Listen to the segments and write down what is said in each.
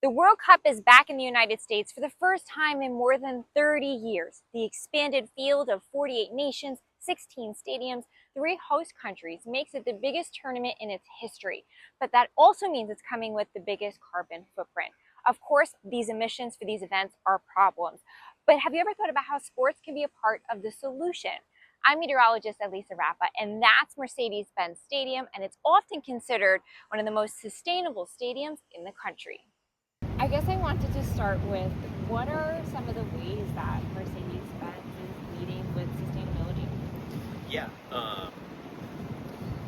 The World Cup is back in the United States for the first time in more than 30 years. The expanded field of 48 nations, 16 stadiums, 3 host countries makes it the biggest tournament in its history. But that also means it's coming with the biggest carbon footprint. Of course, these emissions for these events are problems. But have you ever thought about how sports can be a part of the solution? I'm meteorologist Elisa Raffa, and that's Mercedes-Benz Stadium, and it's often considered one of the most sustainable stadiums in the country. I guess I wanted to start with, what are some of the ways that Mercedes-Benz is leading with sustainability? Yeah.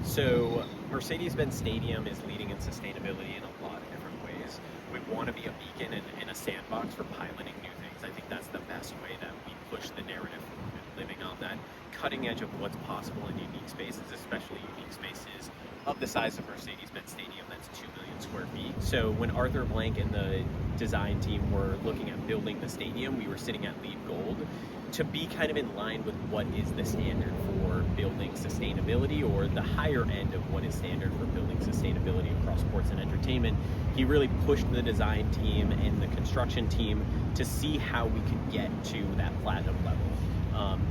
So Mercedes-Benz Stadium is leading in sustainability in a lot of different ways. We want to be a beacon and a sandbox for piloting new things. I think that's the best way that we push the narrative forward, living on that cutting edge of what's possible in unique spaces, especially unique spaces of the size of Mercedes-Benz Stadium. That's 2 million square feet. So when Arthur Blank and the design team were looking at building the stadium, we were sitting at LEED Gold to be kind of in line with what is the standard for building sustainability, or the higher end of what is standard for building sustainability across sports and entertainment. He really pushed the design team and the construction team to see how we could get to that platinum level.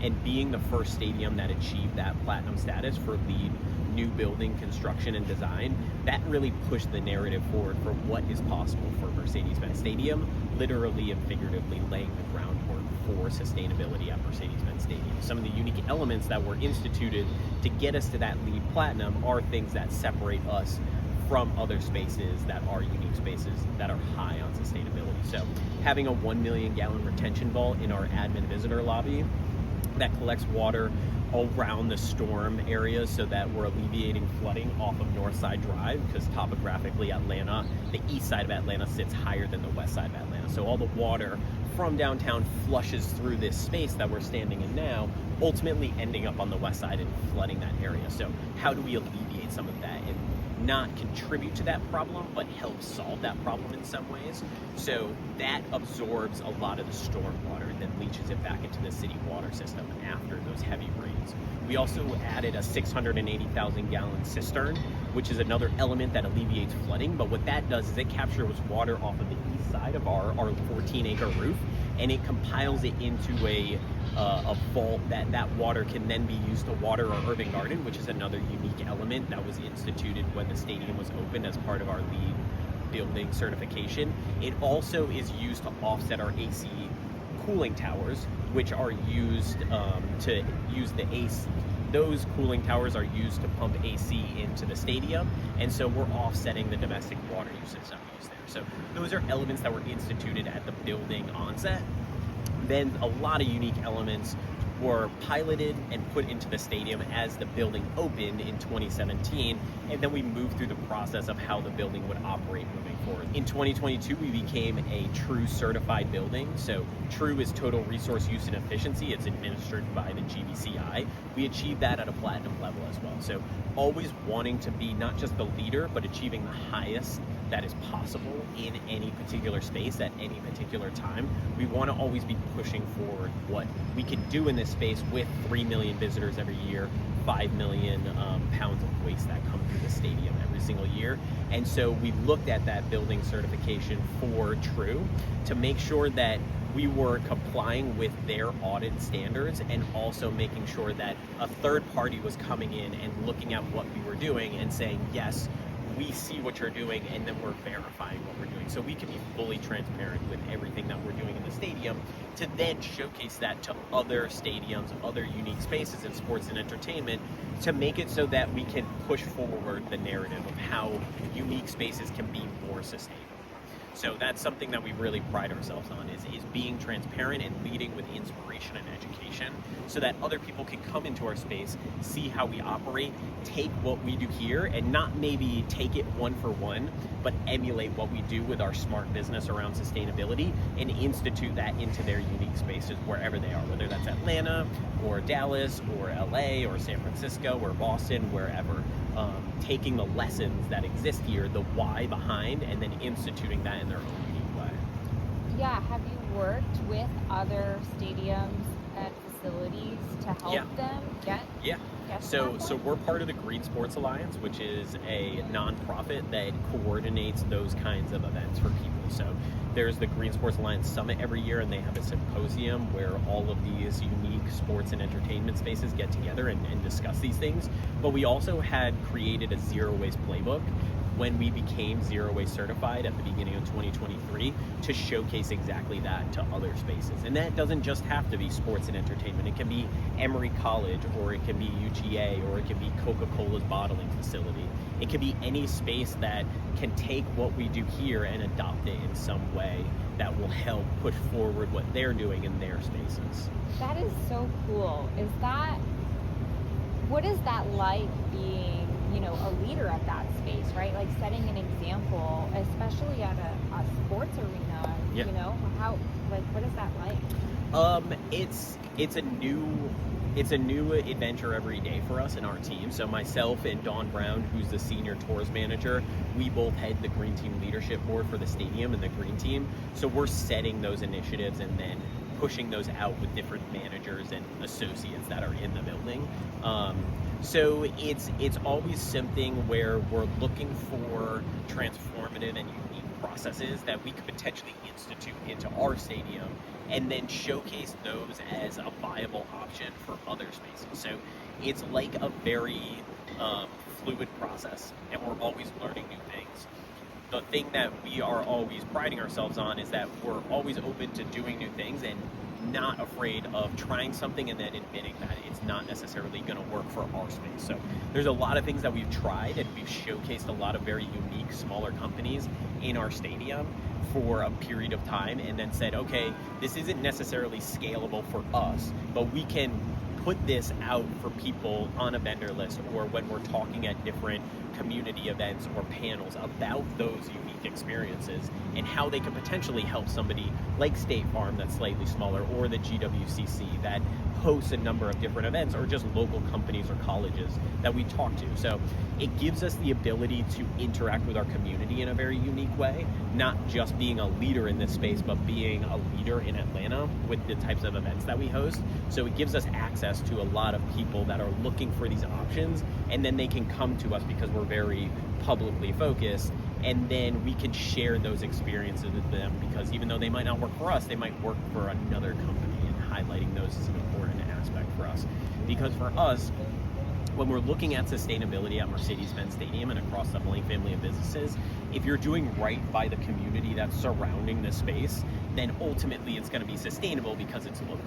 And being the first stadium that achieved that platinum status for LEED new building construction and design, that really pushed the narrative forward for what is possible for Mercedes-Benz Stadium, literally and figuratively laying the groundwork for sustainability at Mercedes-Benz Stadium. Some of the unique elements that were instituted to get us to that LEED platinum are things that separate us from other spaces that are unique spaces that are high on sustainability. So having a 1 million gallon retention vault in our admin visitor lobby that collects water around the storm areas, so that we're alleviating flooding off of Northside Drive, because topographically Atlanta, the east side of Atlanta sits higher than the west side of Atlanta. So all the water from downtown flushes through this space that we're standing in now, ultimately ending up on the west side and flooding that area. So how do we alleviate some of that and not contribute to that problem, but help solve that problem in some ways? So that absorbs a lot of the storm water and then leaches it back into the city water system after those heavy rains. We also added a 680,000 gallon cistern, which is another element that alleviates flooding. But what that does is it captures water off of the east side of our 14-acre roof, and it compiles it into a vault that water can then be used to water our urban garden, which is another unique element that was instituted when the stadium was opened as part of our LEED building certification. It also is used to offset our AC cooling towers, which are used to use the AC. Those cooling towers are used to pump AC into the stadium, and so we're offsetting the domestic water usage that we use there. So those are elements that were instituted at the building onset. Then a lot of unique elements were piloted and put into the stadium as the building opened in 2017, and then we moved through the process of how the building would operate moving forward. In 2022, we became a TRUE certified building. So TRUE is Total Resource Use and Efficiency. It's administered by the GBCI. We achieved that at a platinum level as well. So always wanting to be not just the leader, but achieving the highest that is possible in any particular space at any particular time. We want to always be pushing forward what we can do in this space with 3 million visitors every year, 5 million pounds of waste that come through the stadium every single year. And so we looked at that building certification for TRUE to make sure that we were complying with their audit standards, and also making sure that a third party was coming in and looking at what we were doing and saying, yes, we see what you're doing, and then we're verifying what we're doing. So we can be fully transparent with everything that we're doing in the stadium, to then showcase that to other stadiums, other unique spaces in sports and entertainment, to make it so that we can push forward the narrative of how unique spaces can be more sustainable. So that's something that we really pride ourselves on, is being transparent and leading with inspiration and education, so that other people can come into our space, see how we operate, take what we do here, and not maybe take it one for one, but emulate what we do with our smart business around sustainability and institute that into their unique spaces wherever they are, whether that's Atlanta or Dallas or LA or San Francisco or Boston, wherever. Taking the lessons that exist here, the why behind, and then instituting that in their own unique way. Yeah, have you worked with other stadiums and facilities to help Yeah. them get Yeah. get to So that so point? we're part of the Green Sports Alliance, which is a nonprofit that coordinates those kinds of events for people. So there's the Green Sports Alliance Summit every year, and they have a symposium where all of these unique sports and entertainment spaces get together and discuss these things. But we also had created a zero waste playbook when we became zero waste certified at the beginning of 2023 to showcase exactly that to other spaces. And that doesn't just have to be sports and entertainment. It can be Emory College, or it can be UGA, or it can be Coca-Cola's bottling facility. It can be any space that can take what we do here and adopt it in some way that will help push forward what they're doing in their spaces. That is so cool. What is that like being, a leader at that space, right? Like setting an example, especially at a sports arena, Yeah. What is that like? It's a new adventure every day for us and our team. So myself and Dawn Brown, who's the senior tours manager, we both head the Green Team Leadership Board for the stadium and the Green Team. So we're setting those initiatives and then pushing those out with different managers and associates that are in the building. So it's always something where we're looking for transformative and unique processes that we could potentially institute into our stadium and then showcase those as a viable option for other spaces. So it's like a very fluid process, and we're always learning new things. The thing that we are always priding ourselves on is that we're always open to doing new things and not afraid of trying something and then admitting that it's not necessarily going to work for our space. So there's a lot of things that we've tried, and we've showcased a lot of very unique smaller companies in our stadium for a period of time and then said, okay, this isn't necessarily scalable for us, but we can put this out for people on a vendor list or when we're talking at different community events or panels about those unique experiences and how they could potentially help somebody like State Farm that's slightly smaller, or the GWCC that hosts a number of different events, or just local companies or colleges that we talk to. So it gives us the ability to interact with our community in a very unique way, not just being a leader in this space, but being a leader in Atlanta with the types of events that we host. So it gives us access to a lot of people that are looking for these options, and then they can come to us because we're very publicly focused, and then we can share those experiences with them, because even though they might not work for us, they might work for another company, and highlighting those is an important aspect for us. Because for us, when we're looking at sustainability at Mercedes-Benz Stadium and across the Blank family of businesses, if you're doing right by the community that's surrounding the space, then ultimately it's going to be sustainable because it's local.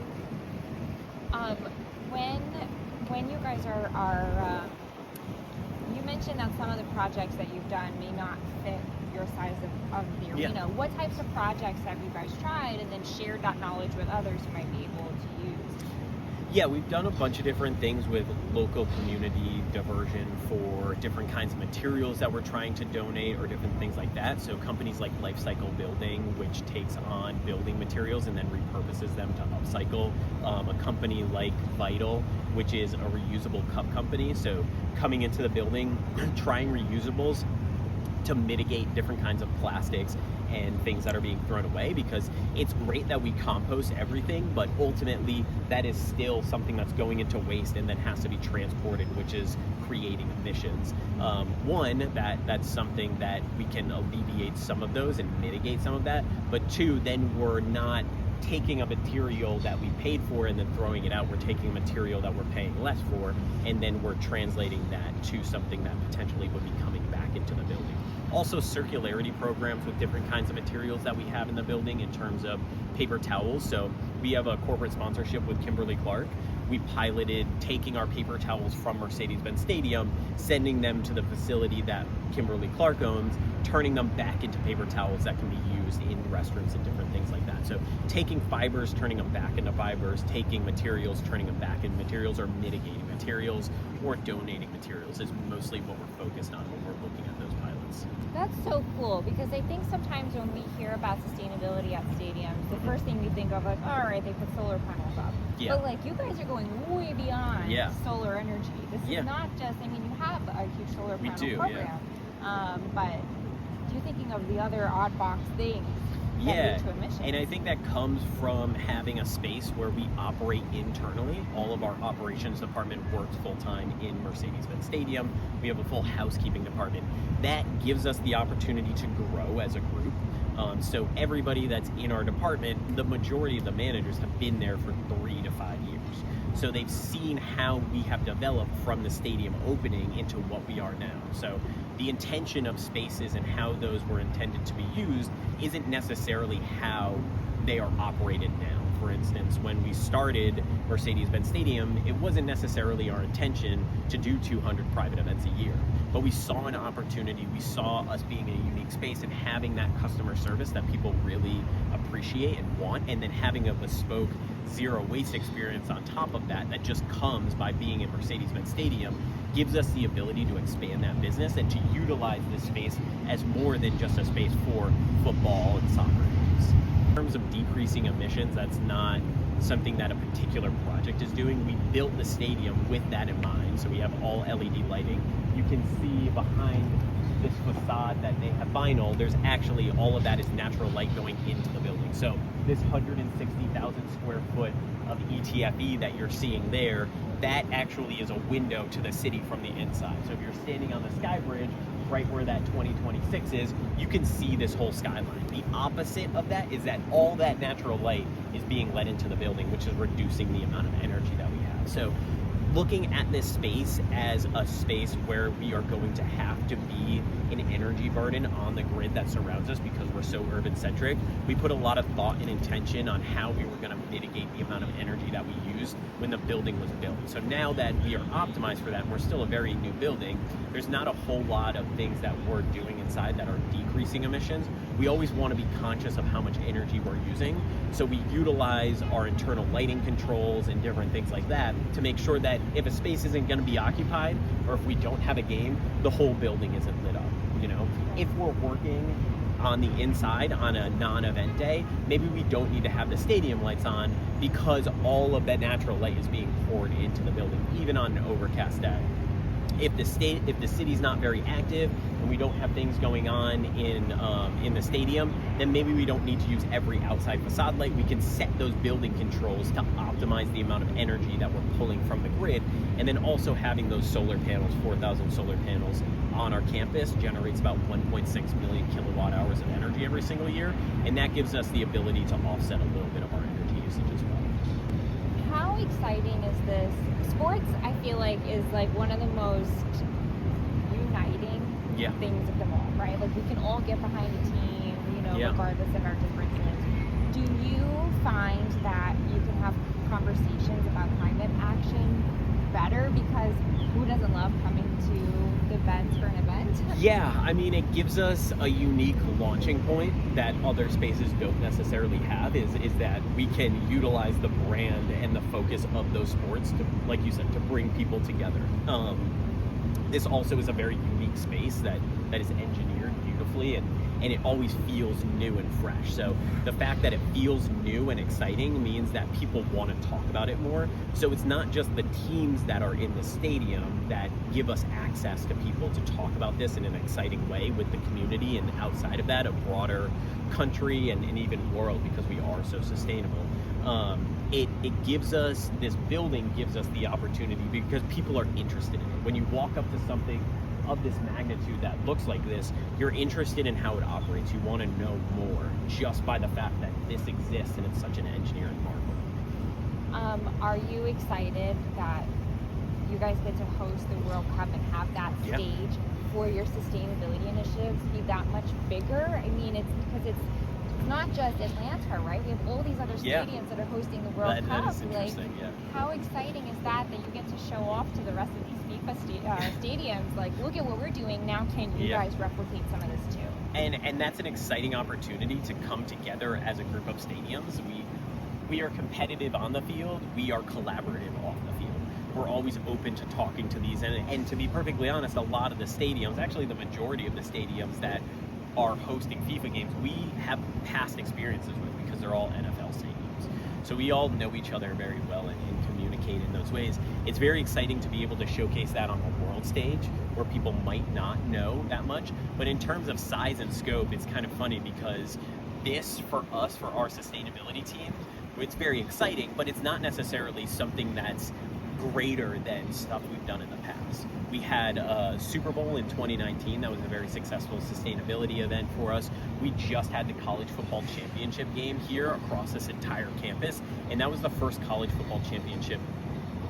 When you guys are you mentioned that some of the projects that you've done may not fit your size of the arena. Yeah. What types of projects have you guys tried and then shared that knowledge with others who might be able to use? Yeah, we've done a bunch of different things with local community diversion for different kinds of materials that we're trying to donate, or different things like that. So companies like Life Cycle Building, which takes on building materials and then repurposes them to upcycle. A company like Vital, which is a reusable cup company. So coming into the building, trying reusables to mitigate different kinds of plastics and things that are being thrown away, because it's great that we compost everything, but ultimately that is still something that's going into waste and then has to be transported, which is creating emissions. That's something that we can alleviate some of those and mitigate some of that, but two, then we're not taking a material that we paid for and then throwing it out. We're taking a material that we're paying less for, and then we're translating that to something that potentially would be coming back into the building. Also, circularity programs with different kinds of materials that we have in the building in terms of paper towels. So we have a corporate sponsorship with Kimberly-Clark. We piloted taking our paper towels from Mercedes-Benz Stadium, sending them to the facility that Kimberly-Clark owns, turning them back into paper towels that can be used in restaurants and different things like that. So taking fibers, turning them back into fibers, taking materials, turning them back into materials, or mitigating materials, or donating materials is mostly what we're focused on when we're looking at those pilots. That's so cool, because I think sometimes when we hear about sustainability at stadiums, the first thing we think of, like, all right, they put solar panels up. Yeah. But like, you guys are going way beyond solar energy. This is not just, I mean, you have a huge solar panel program, but you're thinking of the other odd box things. that lead to emissions. And I think that comes from having a space where we operate internally. All of our operations department works full-time in Mercedes-Benz Stadium. We have a full housekeeping department. That gives us the opportunity to grow as a group. So everybody that's in our department, the majority of the managers have been there for 3 to 5 years. So they've seen how we have developed from the stadium opening into what we are now. So the intention of spaces and how those were intended to be used isn't necessarily how they are operated now. For instance, when we started Mercedes-Benz Stadium, it wasn't necessarily our intention to do 200 private events a year, but we saw an opportunity. We saw us being a unique space and having that customer service that people really appreciate and want, and then having a bespoke zero waste experience on top of that that just comes by being in Mercedes-Benz Stadium, gives us the ability to expand that business and to utilize this space as more than just a space for football and soccer games. In terms of decreasing emissions, that's not something that a particular project is doing. We built the stadium with that in mind, so we have all LED lighting. You can see behind this facade that they have vinyl, there's actually all of that is natural light going into the building. So this 160,000 square foot of ETFE that you're seeing there, that actually is a window to the city from the inside. So if you're standing on the Sky Bridge, right where that 2026 is, you can see this whole skyline. The opposite of that is that all that natural light is being let into the building, which is reducing the amount of energy that we have. So looking at this space as a space where we are going to have to be an energy burden on the grid that surrounds us because we're so urban centric, we put a lot of thought and intention on how we were going to mitigate the amount of energy that we used when the building was built. So now that we are optimized for that, and we're still a very new building, there's not a whole lot of things that we're doing inside that are decreasing emissions. We always want to be conscious of how much energy we're using, so we utilize our internal lighting controls and different things like that to make sure that if a space isn't going to be occupied, or if we don't have a game, the whole building isn't lit up. You know, if we're working on the inside on a non-event day, maybe we don't need to have the stadium lights on because all of that natural light is being poured into the building, even on an overcast day. If the city's not very active and we don't have things going on in the stadium, then maybe we don't need to use every outside facade light. We can set those building controls to optimize the amount of energy that we're pulling from the grid, and then also having those solar panels, 4,000 solar panels on our campus generates about 1.6 million kilowatt hours of energy every single year, and that gives us the ability to offset a little bit of our energy usage as well. How exciting is this? Sports, I feel like, is like one of the most uniting things of them all, right? Like we can all get behind a team, you know, regardless of our differences. Do you find that you can have conversations about climate action better? Because who doesn't love coming to the events for an event? Yeah, I mean, it gives us a unique launching point that other spaces don't necessarily have, is that we can utilize the brand and the focus of those sports to, like you said, to bring people together. This also is a very unique space that is engineered beautifully, and it always feels new and fresh. So the fact that it feels new and exciting means that people want to talk about it more. So it's not just the teams that are in the stadium that give us access to people to talk about this in an exciting way with the community, and outside of that, a broader country and even world, because we are so sustainable. It gives us, this building gives us the opportunity because people are interested in it. When you walk up to something of this magnitude that looks like this, you're interested in how it operates. You want to know more just by the fact that this exists and it's such an engineering marvel. Are you excited that you guys get to host the World Cup and have that stage for your sustainability initiatives be that much bigger? I mean, it's because it's not just Atlanta, right? We have all these other stadiums that are hosting the World Cup. That is interesting, how exciting is that you get to show off to the rest of these FIFA stadiums? Like, look at what we're doing now. Can you guys replicate some of this too? And that's an exciting opportunity to come together as a group of stadiums. We are competitive on the field. We are collaborative off the field. We're always open to talking to these, and to be perfectly honest, a lot of the stadiums, actually the majority of the stadiums that are hosting FIFA games, we have past experiences with, because they're all NFL stadiums. So we all know each other very well and communicate in those ways. It's very exciting to be able to showcase that on the world stage where people might not know that much. But in terms of size and scope, it's kind of funny because this for us, for our sustainability team, it's very exciting, but it's not necessarily something that's greater than stuff we've done in the past. We had a Super Bowl in 2019. That was a very successful sustainability event for us. We just had the college football championship game here across this entire campus, and that was the first college football championship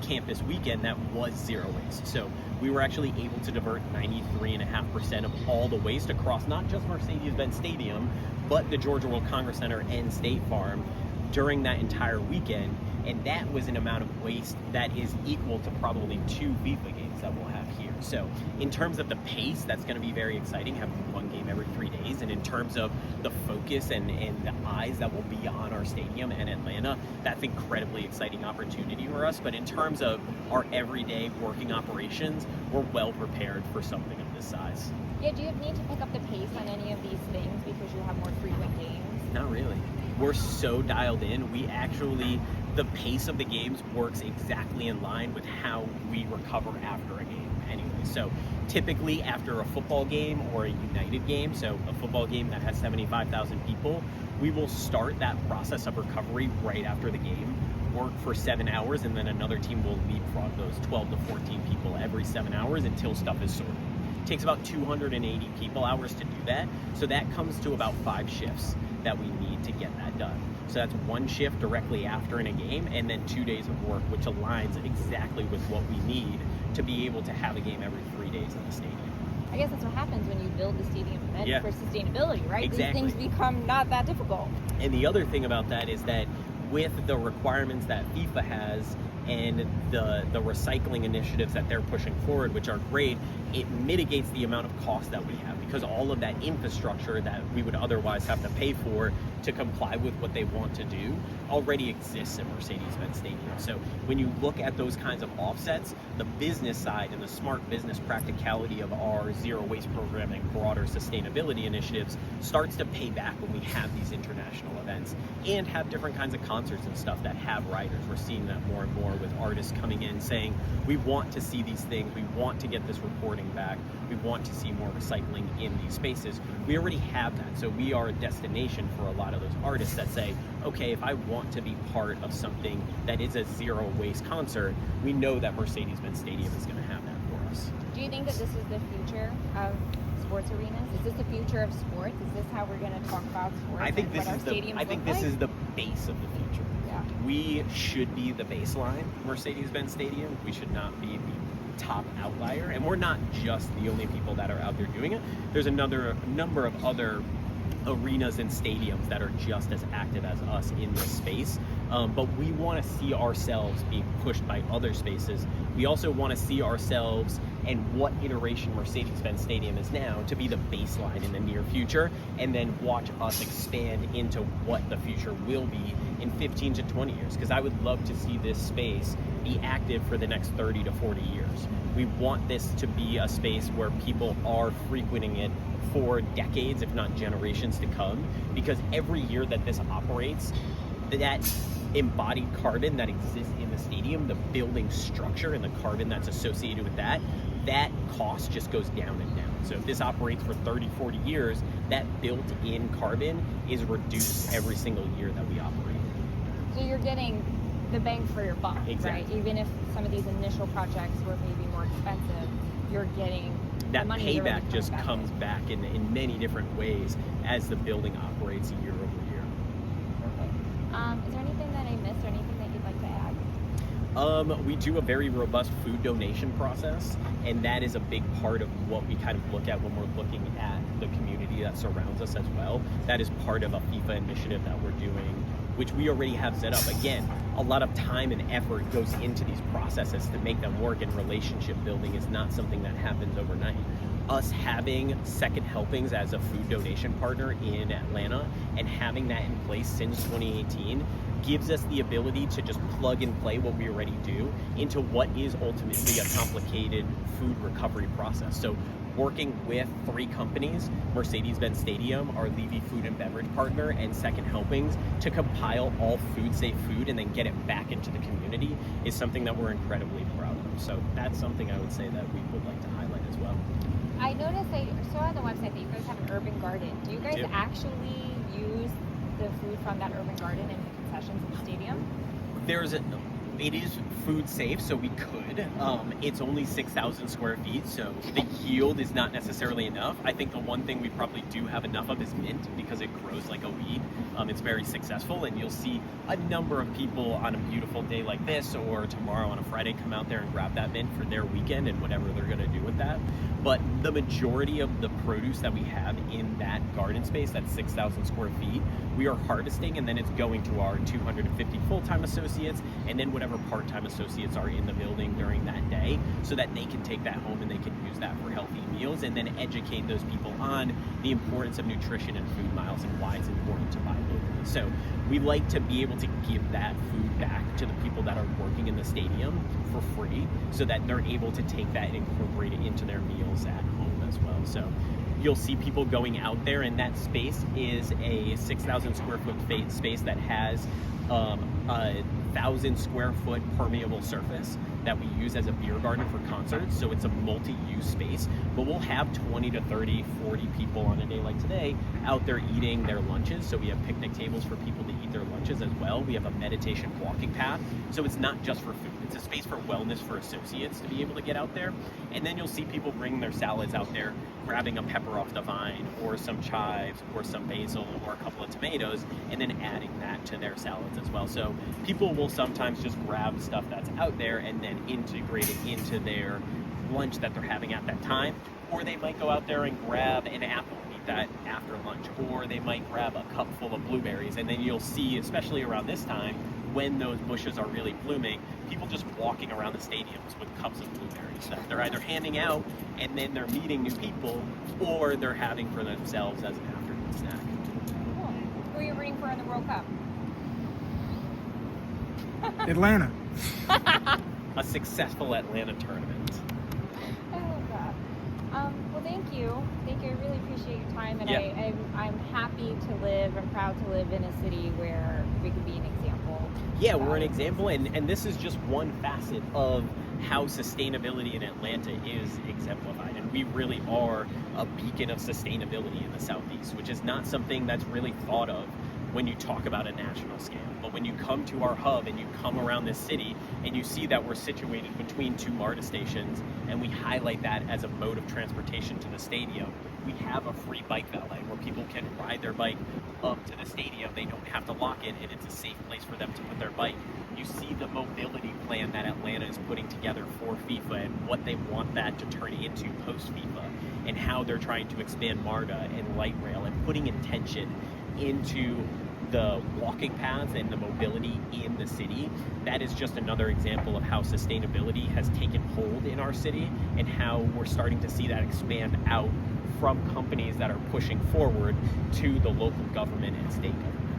campus weekend that was zero waste. So we were actually able to divert 93.5% of all the waste across not just Mercedes-Benz Stadium, but the Georgia World Congress Center and State Farm during that entire weekend. And that was an amount of waste that is equal to probably 2 FIFA games that we'll have here. So in terms of the pace, that's going to be very exciting, having one game every 3 days. And in terms of the focus and the eyes that will be on our stadium and Atlanta, that's incredibly exciting opportunity for us. But in terms of our everyday working operations, we're well prepared for something of this size. Yeah, do you need to pick up the pace on any of these things because you have more frequent games? Not really. We're so dialed in. The pace of the games works exactly in line with how we recover after a game anyway. So typically after a football game or a United game, so a football game that has 75,000 people, we will start that process of recovery right after the game, work for 7 hours, and then another team will leapfrog those 12 to 14 people every 7 hours until stuff is sorted. It takes about 280 people hours to do that, so that comes to about 5 shifts that we need to get that done. So that's 1 shift directly after in a game, and then 2 days of work, which aligns exactly with what we need to be able to have a game every 3 days in the stadium. I guess that's what happens when you build the stadium event for sustainability, right? Exactly. These things become not that difficult. And the other thing about that is that with the requirements that FIFA has and the recycling initiatives that they're pushing forward, which are great, it mitigates the amount of cost that we have, because all of that infrastructure that we would otherwise have to pay for to comply with what they want to do already exists at Mercedes-Benz Stadium. So when you look at those kinds of offsets, the business side and the smart business practicality of our zero waste program and broader sustainability initiatives starts to pay back when we have these international events and have different kinds of concerts and stuff that have riders. We're seeing that more and more with artists coming in saying, we want to see these things, we want to get this reporting back, we want to see more recycling in these spaces. We already have that, so we are a destination for a lot of those artists that say, okay, if I want to be part of something that is a zero waste concert, we know that Mercedes-Benz Stadium is going to have that for us. Do you think that this is the future of sports arenas? Is this the future of sports? Is this how we're going to talk about sports? I think this is the base of the future. Yeah. We should be the baseline, Mercedes-Benz Stadium. We should not be the top outlier, and we're not just the only people that are out there doing it. There's a number of other arenas and stadiums that are just as active as us in this space, but we want to see ourselves being pushed by other spaces. We also want to see ourselves and what iteration Mercedes-Benz Stadium is now to be the baseline in the near future, and then watch us expand into what the future will be in 15 to 20 years, because I would love to see this space be active for the next 30 to 40 years. We want this to be a space where people are frequenting it for decades, if not generations to come, because every year that this operates, that embodied carbon that exists in the stadium, the building structure and the carbon that's associated with that cost just goes down and down. So if this operates for 30, 40 years, that built-in carbon is reduced every single year that we operate. So you're getting the bang for your buck, exactly. Right? Even if some of these initial projects were maybe more expensive, you're getting that money payback really just comes back in many different ways as the building operates year over year. Perfect. Is there anything that I missed or anything that you'd like to add? We do a very robust food donation process, and that is a big part of what we kind of look at when we're looking at the community that surrounds us as well. That is part of a FIFA initiative that we're doing, which we already have set up. Again, a lot of time and effort goes into these processes to make them work, and relationship building is not something that happens overnight. Us having Second Helpings as a food donation partner in Atlanta and having that in place since 2018 gives us the ability to just plug and play what we already do into what is ultimately a complicated food recovery process. So working with 3 companies, Mercedes-Benz Stadium, our Levy food and beverage partner, and Second Helpings, to compile all food-safe food and then get it back into the community is something that we're incredibly proud of. So that's something I would say that we would like to highlight as well. I noticed I saw on the website that you guys have an urban garden. Do you guys actually use food from that urban garden into the concessions at the stadium? It is food safe, so we could. It's only 6,000 square feet, so the yield is not necessarily enough. I think the one thing we probably do have enough of is mint, because it grows like a weed. It's very successful, and you'll see a number of people on a beautiful day like this or tomorrow on a Friday come out there and grab that mint for their weekend and whatever they're going to do with that. But the majority of the produce that we have in that garden space, that's 6,000 square feet, we are harvesting, and then it's going to our 250 full-time associates and then whatever part-time associates are in the building during that day, so that they can take that home and they can use that for healthy meals, and then educate those people on the importance of nutrition and food miles and why it's important to buy locally. So we like to be able to give that food back to the people that are working in the stadium for free, so that they're able to take that and incorporate it into their meals at home as well. So you'll see people going out there, and that space is a 6,000 square foot space that has a 1,000 square foot permeable surface that we use as a beer garden for concerts. So it's a multi-use space, but we'll have 20 to 30, 40 people on a day like today out there eating their lunches. So we have picnic tables for people to eat their lunches as well. We have a meditation walking path. So it's not just for food. It's a space for wellness for associates to be able to get out there. And then you'll see people bring their salads out there, grabbing a pepper off the vine or some chives or some basil or a couple of tomatoes, and then adding that to their salads as well. So people will sometimes just grab stuff that's out there and then integrate it into their lunch that they're having at that time. Or they might go out there and grab an apple and eat that after lunch. Or they might grab a cup full of blueberries. And then you'll see, especially around this time, when those bushes are really blooming, people just walking around the stadiums with cups of blueberries that they're either handing out and then they're meeting new people, or they're having for themselves as an afternoon snack. Cool. Who are you rooting for in the World Cup? Atlanta. A successful Atlanta tournament. I love that. Well, thank you. Thank you. I really appreciate your time, and Yeah. I'm happy to live and proud to live in a city where we can be an example. Yeah, we're an example, and this is just one facet of how sustainability in Atlanta is exemplified. And we really are a beacon of sustainability in the Southeast, which is not something that's really thought of when you talk about a national scale. But when you come to our hub and you come around this city and you see that we're situated between two MARTA stations, and we highlight that as a mode of transportation to the stadium, we have a free bike valet where people can ride their bike up to the stadium. They don't have to lock it, and it's a safe place for them to put their bike. You see the mobility plan that Atlanta is putting together for FIFA and what they want that to turn into post-FIFA, and how they're trying to expand MARTA and light rail and putting intention into the walking paths and the mobility in the city. That is just another example of how sustainability has taken hold in our city, and how we're starting to see that expand out from companies that are pushing forward to the local government and state government.